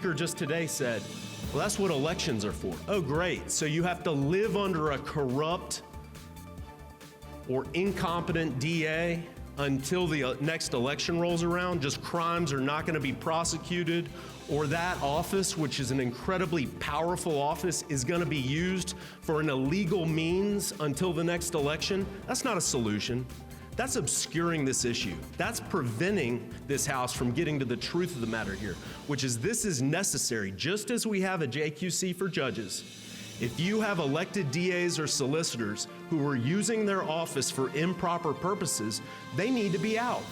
speaker just today said, well, that's what elections are for. Oh, great. So you have to live under a corrupt or incompetent DA until the next election rolls around? Just crimes are not going to be prosecuted, or that office, which is an incredibly powerful office, is going to be used for an illegal means until the next election? That's not a solution. That's obscuring this issue. That's preventing this House from getting to the truth of the matter here, which is this is necessary. Just as we have a JQC for judges, if you have elected DAs or solicitors who are using their office for improper purposes, they need to be out.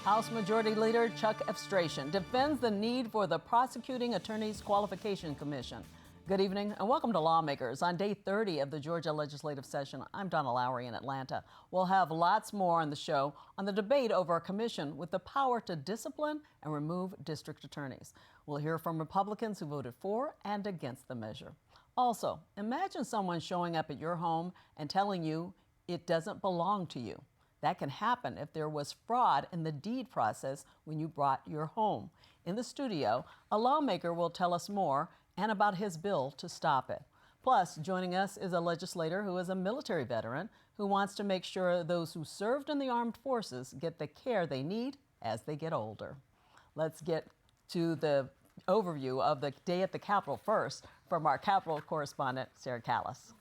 House Majority Leader Chuck Efstration defends the need for the Prosecuting Attorneys Qualification Commission. Good evening and welcome to Lawmakers. On day 30 of the Georgia legislative session, I'm Donna Lowry in Atlanta. We'll have lots more on the show on the debate over a commission with the power to discipline and remove district attorneys. We'll hear from Republicans who voted for and against the measure. Also, imagine someone showing up at your home and telling you it doesn't belong to you. That can happen if there was fraud in the deed process when you bought your home. In the studio, a lawmaker will tell us more and about his bill to stop it. Plus, joining us is a legislator who is a military veteran who wants to make sure those who served in the armed forces get the care they need as they get older. Let's get to the overview of the day at the Capitol first from our Capitol correspondent, Sarah Callis.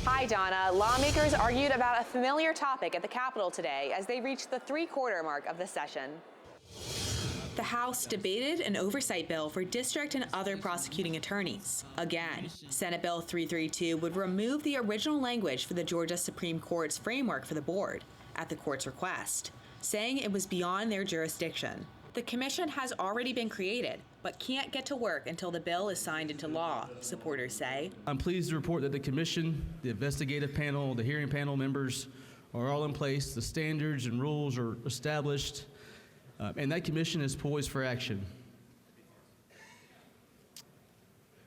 Hi, Donna. Lawmakers argued about a familiar topic at the Capitol today as they reached the three-quarter mark of the session. The House debated an oversight bill for district and other prosecuting attorneys. Again, Senate Bill 332 would remove the original language for the Georgia Supreme Court's framework for the board at the court's request, saying it was beyond their jurisdiction. The commission has already been created, but can't get to work until the bill is signed into law, supporters say. I'm pleased to report that the commission, the investigative panel, the hearing panel members are all in place. The standards and rules are established, and that commission is poised for action.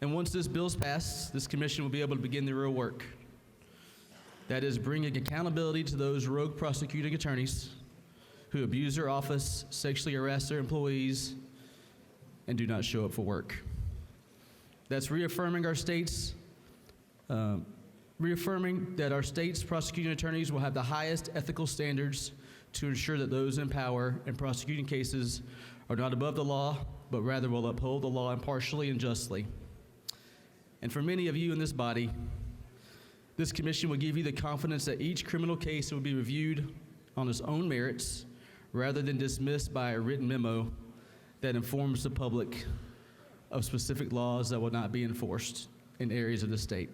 And once this bill is passed, this commission will be able to begin the real work. That is bringing accountability to those rogue prosecuting attorneys who abuse their office, sexually harass their employees, and do not show up for work. That's reaffirming that our state's prosecuting attorneys will have the highest ethical standards to ensure that those in power in prosecuting cases are not above the law, but rather will uphold the law impartially and justly. And for many of you in this body, this commission will give you the confidence that each criminal case will be reviewed on its own merits, rather than dismissed by a written memo that informs the public of specific laws that will not be enforced in areas of the state.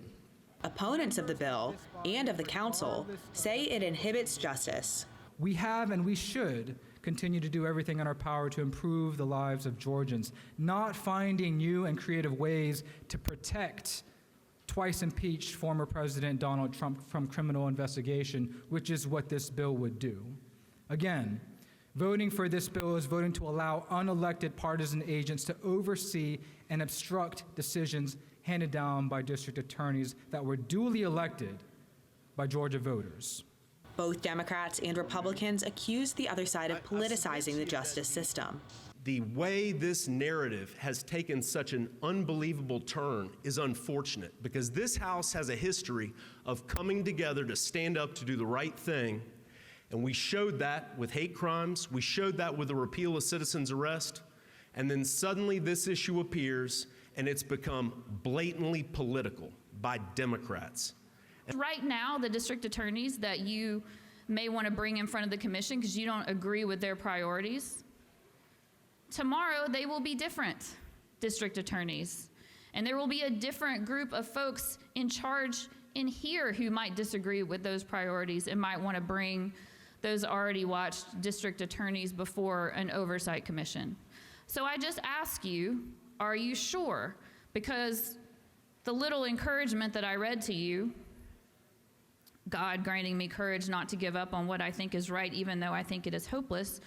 Opponents of the bill and of the council say it inhibits justice. We have and we should continue to do everything in our power to improve the lives of Georgians, not finding new and creative ways to protect twice impeached former President Donald Trump from criminal investigation, which is what this bill would do. Again, voting for this bill is voting to allow unelected partisan agents to oversee and obstruct decisions handed down by district attorneys that were duly elected by Georgia voters. Both Democrats and Republicans accused the other side of politicizing the justice system. The way this narrative has taken such an unbelievable turn is unfortunate, because this House has a history of coming together to stand up to do the right thing. And we showed that with hate crimes. We showed that with the repeal of citizens' arrest. And then suddenly this issue appears and it's become blatantly political by Democrats. Right now, the district attorneys that you may want to bring in front of the commission because you don't agree with their priorities, tomorrow they will be different district attorneys. And there will be a different group of folks in charge in here who might disagree with those priorities and might want to bring those already watched district attorneys before an oversight commission. So I just ask you, are you sure? Because the little encouragement that I read to you, God granting me courage not to give up on what I think is right, even though I think it is hopeless,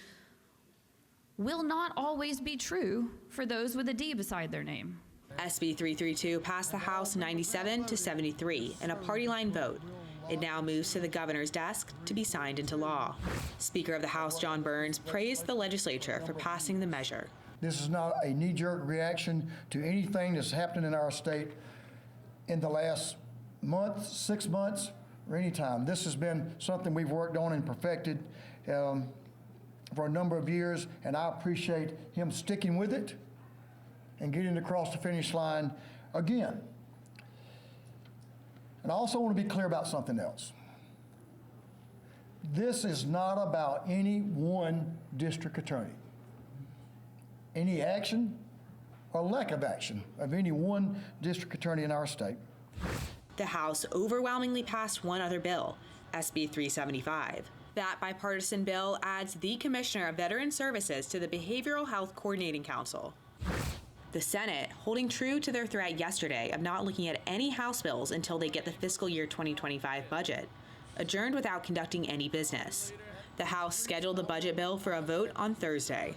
will not always be true for those with a D beside their name. SB 332 passed the House 97-73 in a party line vote. It now moves to the governor's desk to be signed into law. Speaker of the House John Burns praised the legislature for passing the measure. This is not a knee-jerk reaction to anything that's happened in our state in the last month, 6 months, or any time. This has been something we've worked on and perfected for a number of years, and I appreciate him sticking with it and getting across the finish line again. And I also want to be clear about something else. This is not about any one district attorney. Any action or lack of action of any one district attorney in our state. The House overwhelmingly passed one other bill, SB 375. That bipartisan bill adds the Commissioner of Veteran Services to the Behavioral Health Coordinating Council. The Senate, holding true to their threat yesterday of not looking at any House bills until they get the fiscal year 2025 budget, adjourned without conducting any business. The House scheduled the budget bill for a vote on Thursday.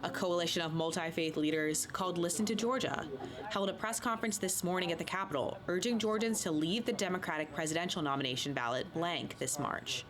A coalition of multi-faith leaders called Listen to Georgia held a press conference this morning at the Capitol, urging Georgians to leave the Democratic presidential nomination ballot blank this March.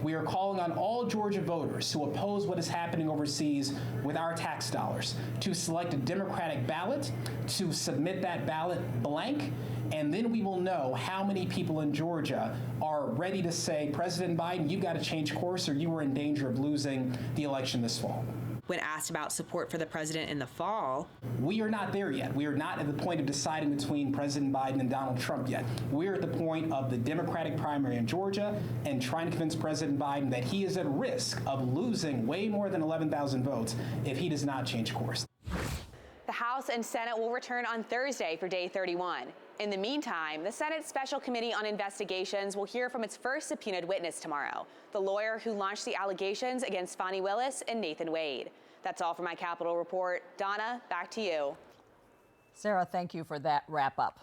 We are calling on all Georgia voters who oppose what is happening overseas with our tax dollars to select a Democratic ballot, to submit that ballot blank, and then we will know how many people in Georgia are ready to say, President Biden, you've got to change course or you are in danger of losing the election this fall. When asked about support for the president in the fall, we are not there yet. We are not at the point of deciding between President Biden and Donald Trump yet. We're at the point of the Democratic primary in Georgia and trying to convince President Biden that he is at risk of losing way more than 11,000 votes if he does not change course. The House and Senate will return on Thursday for day 31. In the meantime, the Senate Special Committee on Investigations will hear from its first subpoenaed witness tomorrow, the lawyer who launched the allegations against Fani Willis and Nathan Wade. That's all for my Capitol Report. Donna, back to you. Sarah, thank you for that wrap up.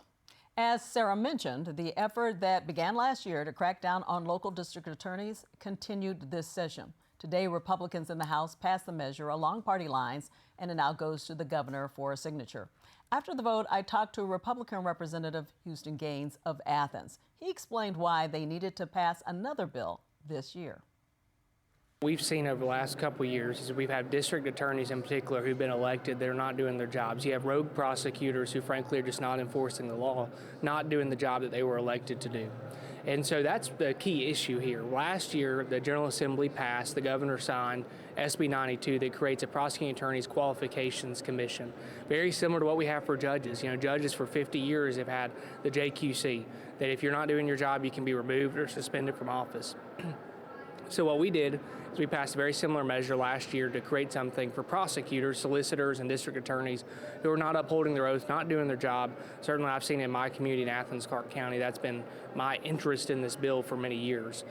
As Sarah mentioned, the effort that began last year to crack down on local district attorneys continued this session. Today, Republicans in the House passed the measure along party lines, and it now goes to the governor for a signature. After the vote, I talked to Republican Representative Houston Gaines of Athens. He explained why they needed to pass another bill this year. We've seen over the last couple of years is we've had district attorneys in particular who've been elected that are not doing their jobs. You have rogue prosecutors who frankly are just not enforcing the law, not doing the job that they were elected to do. And so that's the key issue here. Last year, the General Assembly passed, the governor signed SB 92 that creates a prosecuting attorney's qualifications commission. Very similar to what we have for judges. You know, judges for 50 years have had the JQC, that if you're not doing your job, you can be removed or suspended from office. So what we did is we passed a very similar measure last year to create something for prosecutors, solicitors, and district attorneys who are not upholding their oath, not doing their job. Certainly I've seen it in my community in Athens, Clark County. That's been my interest in this bill for many years.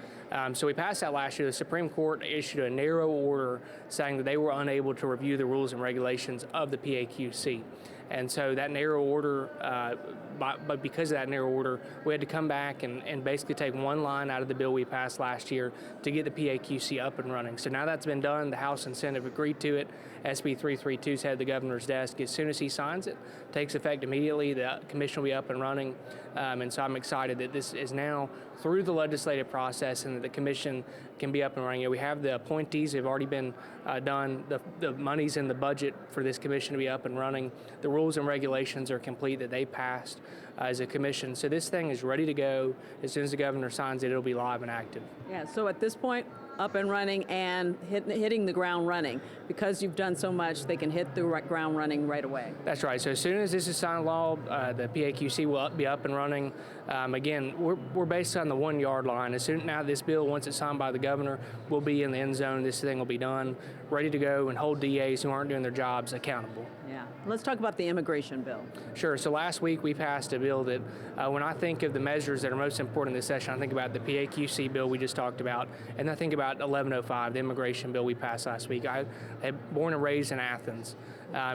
So we passed that last year. The Supreme Court issued a narrow order saying that they were unable to review the rules and regulations of the PAQC. And so that narrow order, but because of that narrow order, we had to come back and basically take one line out of the bill we passed last year to get the PAQC up and running. So now that's been done. The House and Senate have agreed to it. SB 332 is at the governor's desk. As soon as he signs it, takes effect immediately. The commission will be up and running. And so I'm excited that this is now through the legislative process and that the commission can be up and running. You know, we have the appointees have already been done. The money's in the budget for this commission to be up and running. The rules and regulations are complete that they passed as a commission. So this thing is ready to go. As soon as the governor signs it, it'll be live and active. Yeah, so at this point, up and running and hitting the ground running. Because you've done so much, they can hit the ground running right away. That's right. So as soon as this is signed law, the PAQC will be up and running. Again, we're based on the 1 yard line. As soon now this bill, once it's signed by the governor, will be in the end zone. This thing will be done, ready to go, and hold DAs who aren't doing their jobs accountable. Yeah. Let's talk about the immigration bill. Sure. So last week we passed a bill that when I think of the measures that are most important in this session, I think about the PAQC bill we just talked about, and I think about 1105, the immigration bill we passed last week. I am born and raised in Athens.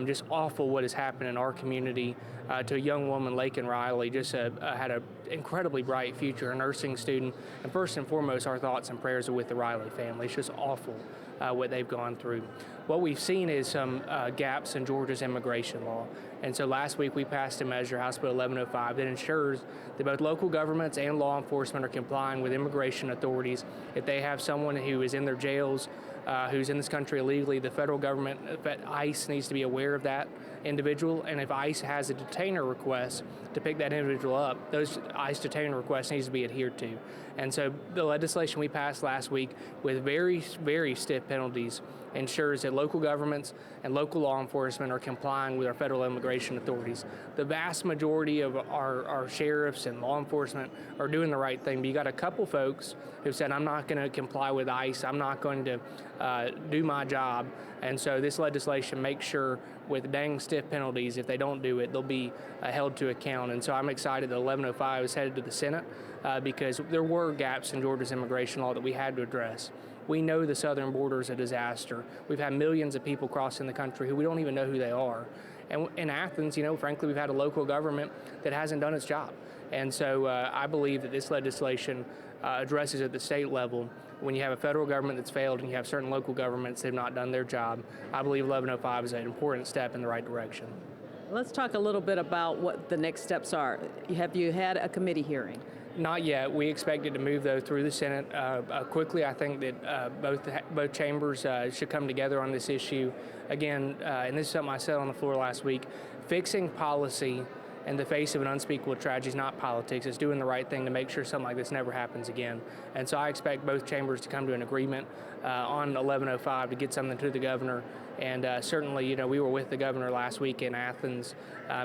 Just awful what has happened in our community to a young woman, Laken Riley, just had an incredibly bright future, a nursing student. And first and foremost, our thoughts and prayers are with the Riley family. It's just awful what they've gone through. What we've seen is some gaps in Georgia's immigration law. And so last week we passed a measure, House Bill 1105, that ensures that both local governments and law enforcement are complying with immigration authorities. If they have someone who is in their jails, who's in this country illegally, the federal government, ICE, needs to be aware of that individual. And if ICE has a detainer request to pick that individual up, those ICE detainer requests needs to be adhered to. And so the legislation we passed last week with very, very stiff penalties ensures that local governments and local law enforcement are complying with our federal immigration authorities. The vast majority of our sheriffs and law enforcement are doing the right thing, but you got a couple folks who said, I'm not going to comply with ICE, I'm not going to do my job. And so this legislation makes sure with dang stiff penalties, if they don't do it, they'll be held to account. And so I'm excited that 1105 is headed to the Senate because there were gaps in Georgia's immigration law that we had to address. We know the southern border is a disaster. We've had millions of people crossing the country who we don't even know who they are. And in Athens, frankly, we've had a local government that hasn't done its job. And so I believe that this legislation addresses at the state level. When you have a federal government that's failed and you have certain local governments that have not done their job, I believe 1105 is an important step in the right direction. Let's talk a little bit about what the next steps are. Have you had a committee hearing? Not yet. We expected to move those through the Senate quickly. I think that both chambers should come together on this issue. Again, and this is something I said on the floor last week, fixing policy in the face of an unspeakable tragedy is not politics. It's doing the right thing to make sure something like this never happens again. And so I expect both chambers to come to an agreement on 1105 to get something to the governor. And certainly, we were with the governor last week in Athens.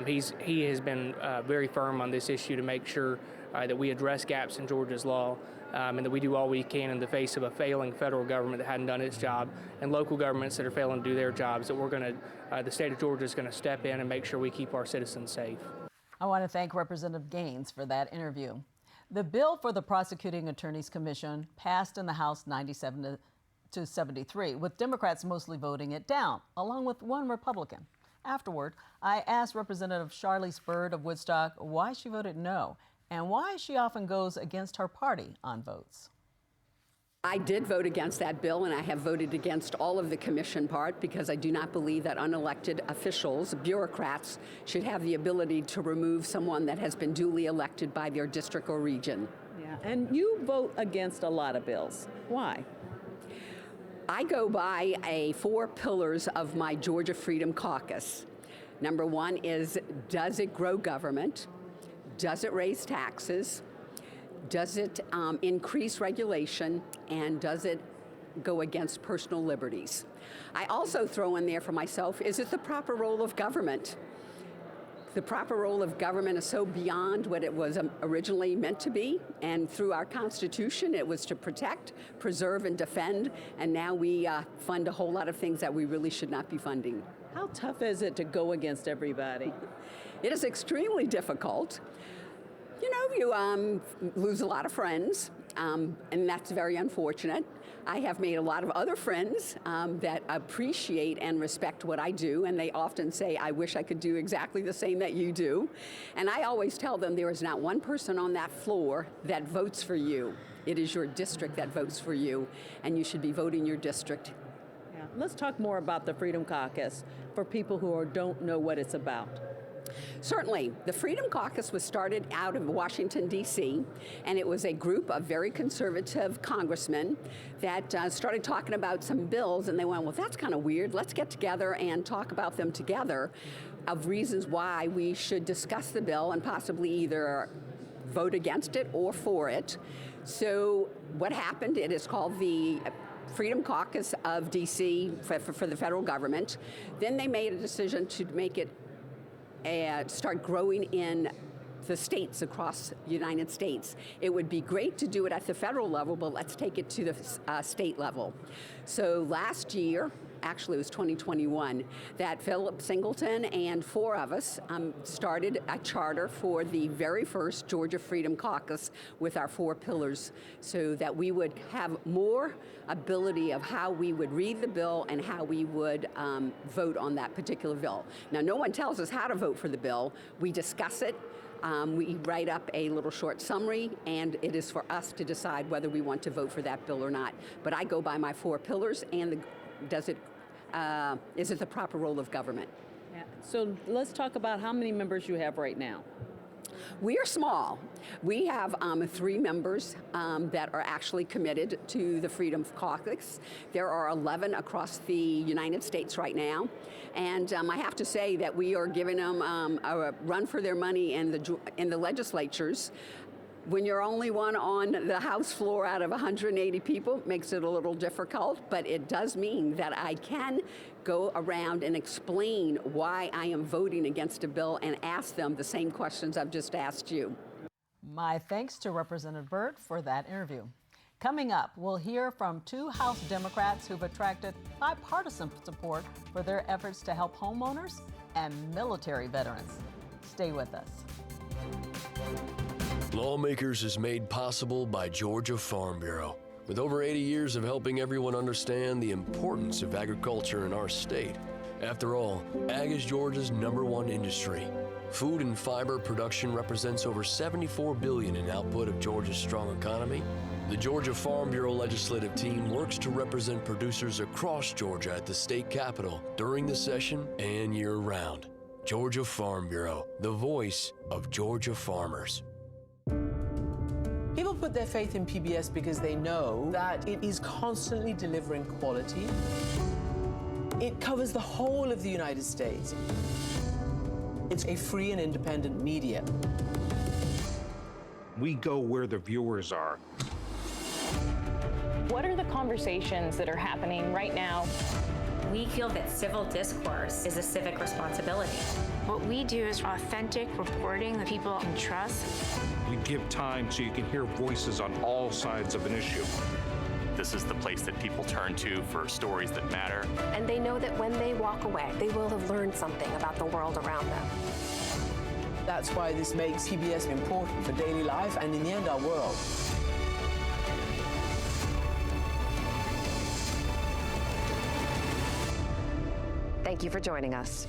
He has been very firm on this issue to make sure that we address gaps in Georgia's law and that we do all we can in the face of a failing federal government that hadn't done its job and local governments that are failing to do their jobs, that the state of Georgia is going to step in and make sure we keep our citizens safe. I want to thank Representative Gaines for that interview. The bill for the Prosecuting Attorneys Commission passed in the House 97 to 73, with Democrats mostly voting it down, along with one Republican. Afterward, I asked Representative Charlize Byrd of Woodstock why she voted no and why she often goes against her party on votes. I did vote against that bill, and I have voted against all of the commission part because I do not believe that unelected officials, bureaucrats, should have the ability to remove someone that has been duly elected by their district or region. Yeah, and you vote against a lot of bills. Why? I go by 4 pillars of my Georgia Freedom Caucus. Number 1 is, does it grow government? Does it raise taxes? Does it increase regulation? And does it go against personal liberties? I also throw in there for myself, is it the proper role of government? The proper role of government is so beyond what it was originally meant to be, and through our Constitution it was to protect, preserve, and defend, and now we fund a whole lot of things that we really should not be funding. How tough is it to go against everybody? It is extremely difficult. You lose a lot of friends, and that's very unfortunate. I have made a lot of other friends that appreciate and respect what I do, and they often say, I wish I could do exactly the same that you do. And I always tell them there is not one person on that floor that votes for you. It is your district that votes for you, and you should be voting your district. Yeah. Let's talk more about the Freedom Caucus for people who don't know what it's about. Certainly. The Freedom Caucus was started out of Washington, D.C., and it was a group of very conservative congressmen that started talking about some bills, and they went, well, that's kind of weird. Let's get together and talk about them together of reasons why we should discuss the bill and possibly either vote against it or for it. So what happened, it is called the Freedom Caucus of D.C. for the federal government. Then they made a decision to make it start growing in the states across the United States. It would be great to do it at the federal level, but let's take it to the state level. So last year, actually it was 2021, that Philip Singleton and 4 of us started a charter for the very first Georgia Freedom Caucus with our 4 pillars so that we would have more ability of how we would read the bill and how we would vote on that particular bill. Now, no one tells us how to vote for the bill. We discuss it. We write up a little short summary, and it is for us to decide whether we want to vote for that bill or not. But I go by my 4 pillars, and is it the proper role of government? Yeah. So let's talk about how many members you have right now. We are small. We have 3 members that are actually committed to the Freedom Caucus. There are 11 across the United States right now. And I have to say that we are giving them a run for their money in the legislatures. When you're only one on the House floor out of 180 people, it makes it a little difficult, but it does mean that I can go around and explain why I am voting against a bill and ask them the same questions I've just asked you. My thanks to Representative Burt for that interview. Coming up, we'll hear from 2 House Democrats who've attracted bipartisan support for their efforts to help homeowners and military veterans. Stay with us. Lawmakers is made possible by Georgia Farm Bureau. With over 80 years of helping everyone understand the importance of agriculture in our state. After all, ag is Georgia's #1 industry. Food and fiber production represents over $74 billion in output of Georgia's strong economy. The Georgia Farm Bureau legislative team works to represent producers across Georgia at the state capitol during the session and year-round. Georgia Farm Bureau, the voice of Georgia farmers. People put their faith in PBS because they know that it is constantly delivering quality. It covers the whole of the United States. It's a free and independent media. We go where the viewers are. What are the conversations that are happening right now? We feel that civil discourse is a civic responsibility. What we do is authentic reporting that people can trust. We give time so you can hear voices on all sides of an issue. This is the place that people turn to for stories that matter. And they know that when they walk away, they will have learned something about the world around them. That's why this makes PBS important for daily life and, in the end, our world. Thank you for joining us.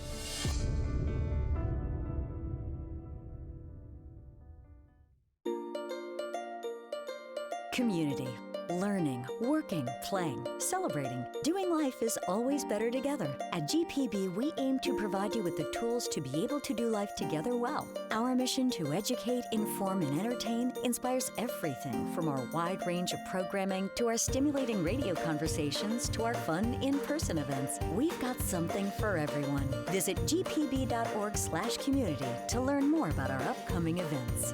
Community. Learning, working, playing, celebrating. Doing life is always better together. At GPB, we aim to provide you with the tools to be able to do life together well. Our mission to educate, inform, and entertain inspires everything from our wide range of programming to our stimulating radio conversations to our fun in-person events. We've got something for everyone. Visit gpb.org/community to learn more about our upcoming events.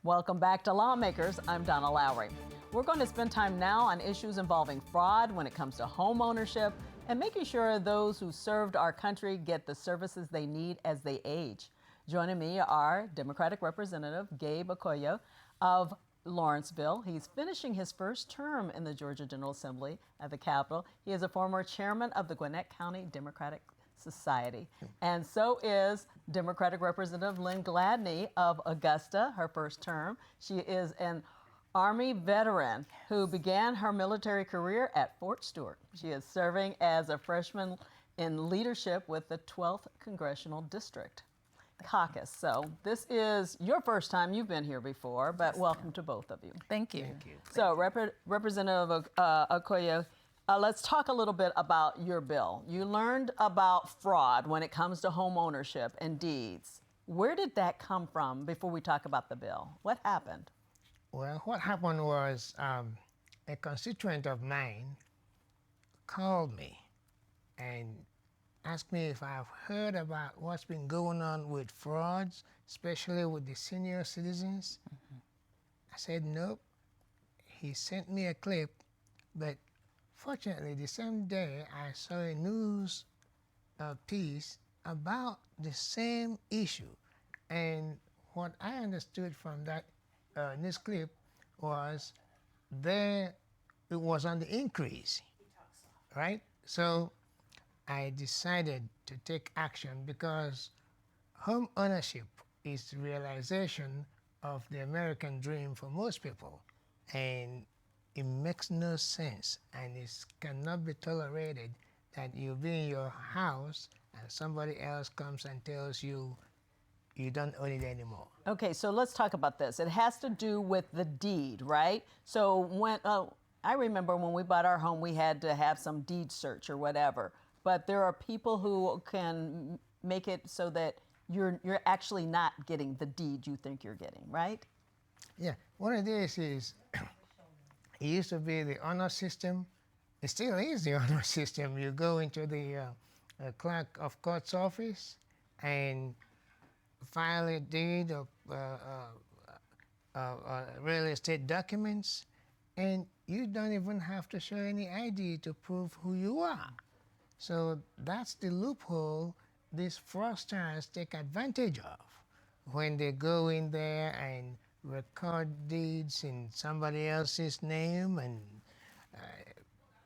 Welcome back to Lawmakers. I'm Donna Lowry. We're going to spend time now on issues involving fraud when it comes to home ownership and making sure those who served our country get the services they need as they age. Joining me are Democratic Representative Gabe Okoye of Lawrenceville. He's finishing his first term in the Georgia General Assembly at the Capitol. He is a former chairman of the Gwinnett County Democratic Society. And so is Democratic Representative Lynn Gladney of Augusta, her first term. She is an Army veteran who began her military career at Fort Stewart. She is serving as a freshman in leadership with the 12th Congressional District Caucus. So this is your first time. You've been here before, but welcome to both of you. Thank you. Thank you. So Representative Okoye, let's talk a little bit about your bill. You learned about fraud when it comes to home ownership and deeds. Where did that come from before we talk about the bill? What happened? Well, what happened was a constituent of mine called me and asked me if I've heard about what's been going on with frauds, especially with the senior citizens. I said, nope. He sent me a clip, but fortunately, the same day, I saw a news piece about the same issue. And what I understood from that news clip was it was on the increase, right? So I decided to take action because home ownership is the realization of the American dream for most people. And it makes no sense, and it cannot be tolerated that you be in your house and somebody else comes and tells you you don't own it anymore. Okay, so let's talk about this. It has to do with the deed, right? So when I remember when we bought our home, we had to have some deed search or whatever. But there are people who can make it so that you're actually not getting the deed you think you're getting, right? Yeah, what it is it used to be the honor system. It still is the honor system. You go into the clerk of court's office and file a deed of real estate documents, and you don't even have to show any ID to prove who you are. So that's the loophole these fraudsters take advantage of when they go in there and record deeds in somebody else's name and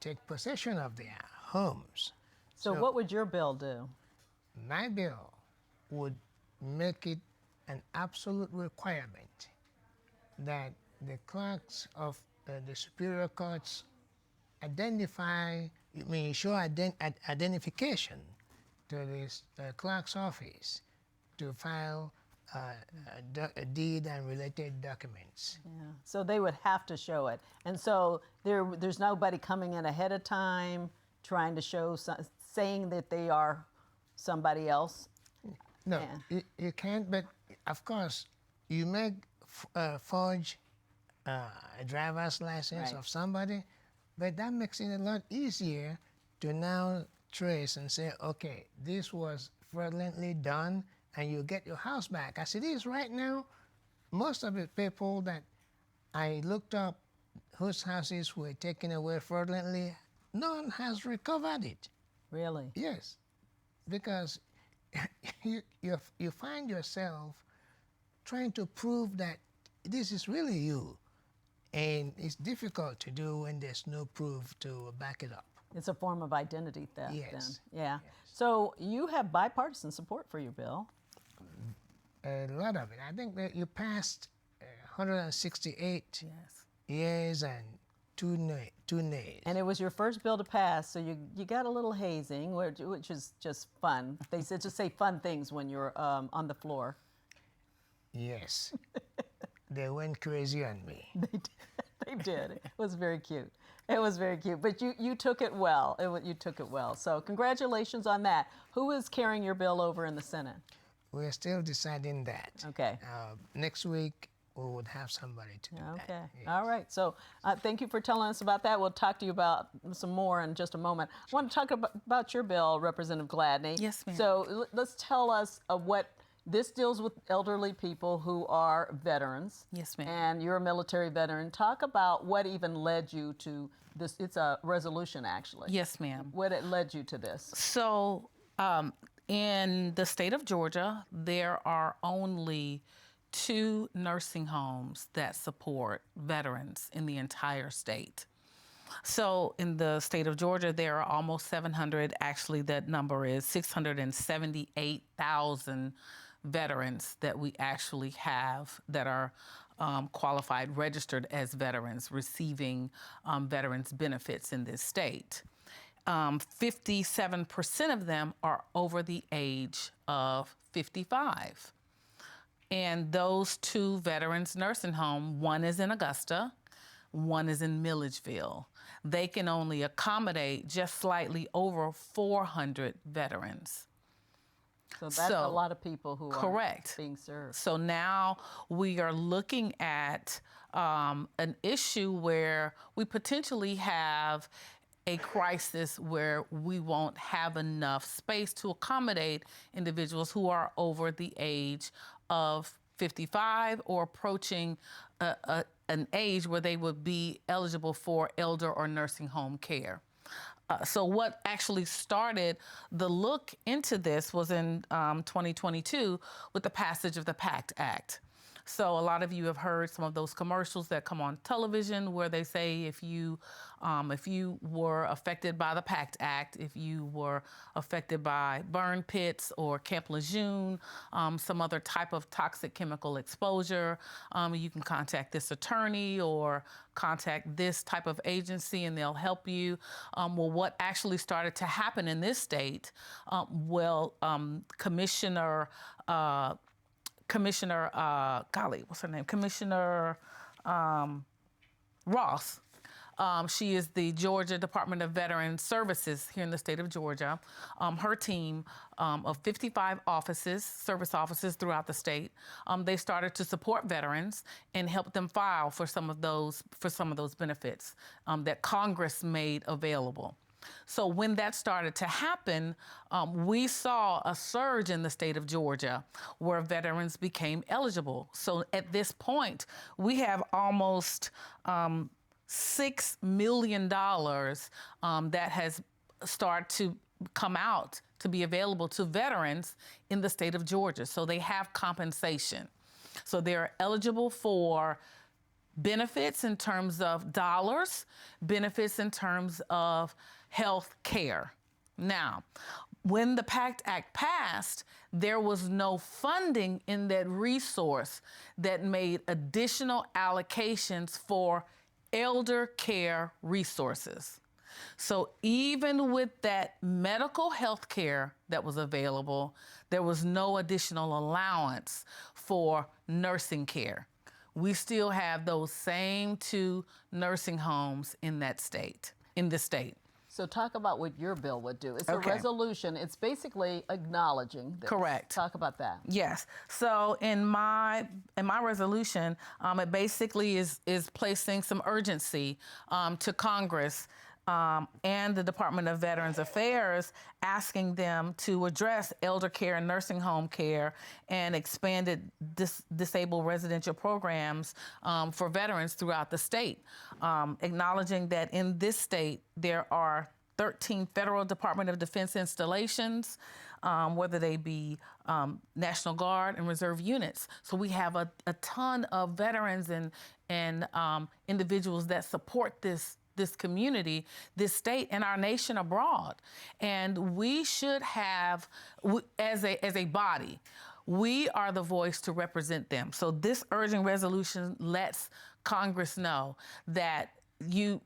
take possession of their homes. So what would your bill do? My bill would make it an absolute requirement that the clerks of the superior courts show identification to this clerk's office to file a deed and related documents. Yeah. So they would have to show it. And so there's nobody coming in ahead of time trying to show, saying that they are somebody else? No, you can't, but of course, you may forge a driver's license of somebody, but that makes it a lot easier to now trace and say, okay, this was fraudulently done, and you get your house back. As it is right now, most of the people that I looked up whose houses were taken away fraudulently, none has recovered it. Really? Yes, because you find yourself trying to prove that this is really you, and it's difficult to do when there's no proof to back it up. It's a form of identity theft. Yes. Then. Yeah. Yes. So you have bipartisan support for your bill. A lot of it. I think that you passed 168 yeas and two nays. And it was your first bill to pass, so you got a little hazing, which is just fun. They said just say fun things when you're on the floor. Yes. They went crazy on me. They did. It was very cute. It was very cute. But you took it well. You took it well. So congratulations on that. Who is carrying your bill over in the Senate? We're still deciding that. Okay. Next week, we would have somebody to do that. Okay. Yes. All right. So thank you for telling us about that. We'll talk to you about some more in just a moment. I want to talk about your bill, Representative Gladney. Yes, ma'am. So let's tell us what this deals with elderly people who are veterans. Yes, ma'am. And you're a military veteran. Talk about what even led you to this. It's a resolution, actually. Yes, ma'am. What it led you to this? So in the state of Georgia, there are only 2 nursing homes that support veterans in the entire state. So in the state of Georgia, there are almost 700. Actually, that number is 678,000 veterans that we actually have that are qualified, registered as veterans, receiving veterans benefits in this state. 57% of them are over the age of 55. And those 2 veterans nursing homes, one is in Augusta, one is in Milledgeville. They can only accommodate just slightly over 400 veterans. So that's a lot of people who are being served. So now we are looking at an issue where we potentially have a crisis where we won't have enough space to accommodate individuals who are over the age of 55 or approaching an age where they would be eligible for elder or nursing home care. So what actually started the look into this was in 2022 with the passage of the PACT Act. So a lot of you have heard some of those commercials that come on television where they say if you were affected by the PACT Act, if you were affected by burn pits or Camp Lejeune, some other type of toxic chemical exposure, you can contact this attorney or contact this type of agency and they'll help you. Well, what actually started to happen in this state, Commissioner Commissioner, what's her name? Commissioner Ross. She is the Georgia Department of Veteran Services here in the state of Georgia. Her team of 55 offices, service offices throughout the state, they started to support veterans and help them file for some of those benefits that Congress made available. So when that started to happen, we saw a surge in the state of Georgia where veterans became eligible. So at this point, we have almost $6 million that has started to come out to be available to veterans in the state of Georgia. So they have compensation. So they're eligible for benefits in terms of dollars, benefits in terms of health care. Now, when the PACT Act passed, there was no funding in that resource that made additional allocations for elder care resources. So even with that medical health care that was available, there was no additional allowance for nursing care. We still have those same 2 nursing homes in the state. So talk about what your bill would do. It's Okay. a resolution. It's basically acknowledging this. Correct. Talk about that. Yes. So in my resolution, it basically is placing some urgency to Congress and the Department of Veterans Affairs, asking them to address elder care and nursing home care and expanded disabled residential programs for veterans throughout the state. Acknowledging that in this state, there are 13 federal Department of Defense installations, whether they be National Guard and Reserve units. So we have a ton of veterans and individuals that support this community, this state, and our nation abroad. And we should have, as a body, we are the voice to represent them. So this urgent resolution lets Congress know that you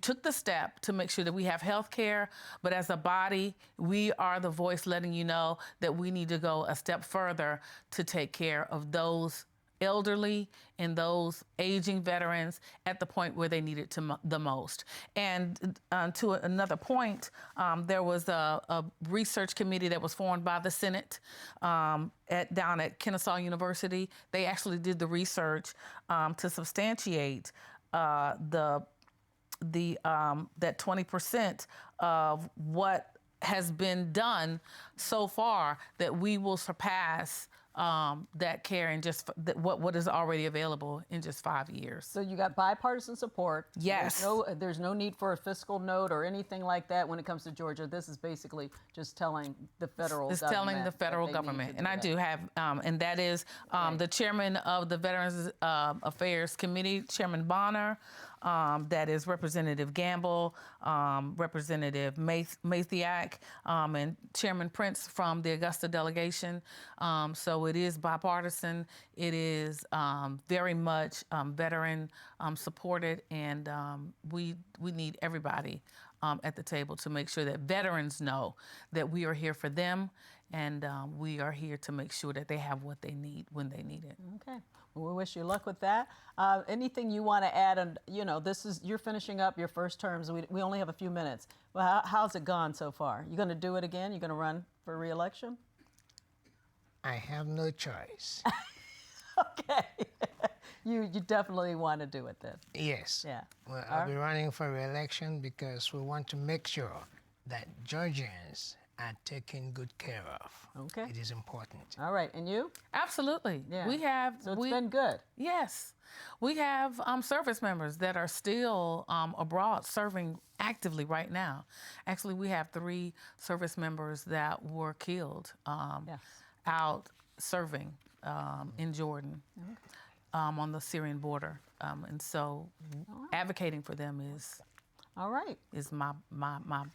took the step to make sure that we have health care, but as a body, we are the voice letting you know that we need to go a step further to take care of those elderly and those aging veterans at the point where they need it the most. And to another point, there was a research committee that was formed by the Senate down at Kennesaw University. They actually did the research to substantiate that 20% of what has been done so far, that we will surpass that care in just what is already available in just 5 years. So you got bipartisan support. Yes. There's no need for a fiscal note or anything like that when it comes to Georgia. This is basically just telling the federal government. It's telling the federal government. And I do have, and that is the chairman of the Veterans Affairs Committee, Chairman Bonner, that is Representative Gamble, Representative Mathiak, and Chairman Prince from the Augusta delegation. So it is bipartisan. It is very much veteran supported, and we need everybody at the table to make sure that veterans know that we are here for them, and we are here to make sure that they have what they need when they need it. Okay. Well, we wish you luck with that. Anything you want to add? And you're finishing up your first term, so we only have a few minutes. Well, how's it gone so far? You going to do it again? You going to run for re-election? I have no choice. Okay. You definitely want to do it then. Yes. Yeah. Well, I'll be running for re-election because we want to make sure that Georgians are taken good care of. Okay. It is important. All right. And you? Absolutely. Yeah. We have. So it's been good. Yes. We have service members that are still abroad serving actively right now. Actually, we have 3 service members that were killed out serving in Jordan on the Syrian border. And so advocating for them is all right. Is my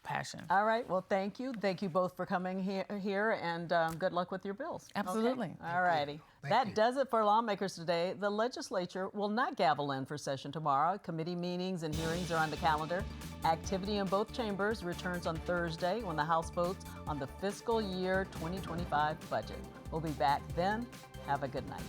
passion. All right. Well, thank you. Thank you both for coming here and good luck with your bills. Absolutely. Okay? All righty. That does it for lawmakers today. The legislature will not gavel in for session tomorrow. Committee meetings and hearings are on the calendar. Activity in both chambers returns on Thursday when the House votes on the fiscal year 2025 budget. We'll be back then. Have a good night.